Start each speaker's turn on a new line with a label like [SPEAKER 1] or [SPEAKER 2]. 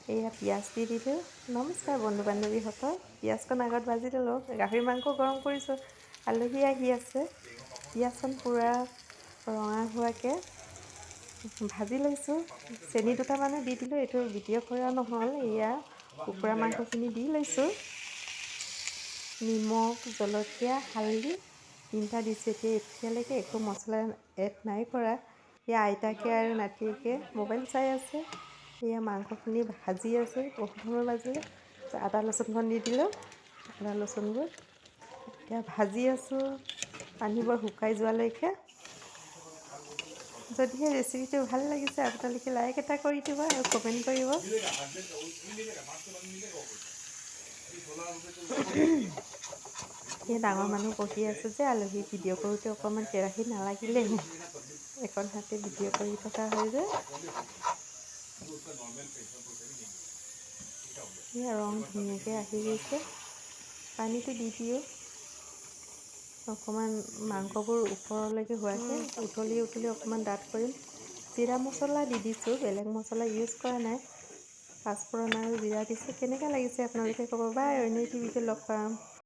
[SPEAKER 1] এয়া পিঁয়াজ দি দিলোঁ। নমস্কাৰ বন্ধু বান্ধৱীসকল, পিঁয়াজকণ আগত ভাজি ল'লোঁ। গাহৰি মাংস গৰম কৰিছোঁ, আলহী আহি আছে। পিঁয়াজকণ পূৰা ৰঙা হোৱাকৈ ভাজি লৈছোঁ। চেনি দুটামানো দি দিলোঁ, এইটো ভিডিঅ' কৰা নহ'ল। এয়া কুকুৰা মাংসখিনি দি লৈছোঁ। নিমখ, জলকীয়া, হালধি তিনিটা দিছোঁ। এতিয়ালৈকে একো মছলা এড নাই কৰা। এয়া আইতাকে আৰু নাতিয়েকে মোবাইল চাই আছে। এয়া মাংসখিনি ভাজি আছোঁ, বহুত সময় ভাজিলোঁ। আদা ৰচুনকণ দি দিলোঁ, আদা ৰচুনবোৰ এতিয়া ভাজি আছোঁ পানীবোৰ শুকাই যোৱালৈকে। যদিহে ৰেচিপিটো ভাল লাগিছে আপোনালোকে লাইক এটা কৰি দিব আৰু কমেণ্ট কৰিব। এই ডাঙৰ মানুহ বহি আছে যে, আলহী ভিডিঅ' কৰোঁতে অকণমান কেৰাহীত নালাগিলে এখন হাতে ভিডিঅ' কৰি থকা হয় যে। এই ৰং ধুনীয়াকৈ আহি গৈছে। পানীটো দি দিওঁ অকণমান, মাংসবোৰ ওপৰলৈকে হোৱাকৈ উতলি অকণমান ডাঠ কৰিম। জিৰা মছলা দি দিছোঁ, বেলেগ মছলা ইউজ কৰা নাই। পাঁচফোৰণ আৰু জিৰা দিছোঁ। কেনেকৈ লাগিছে আপোনালোকে ক'ব। বাই, অন্য টিভিতে লগ পাম।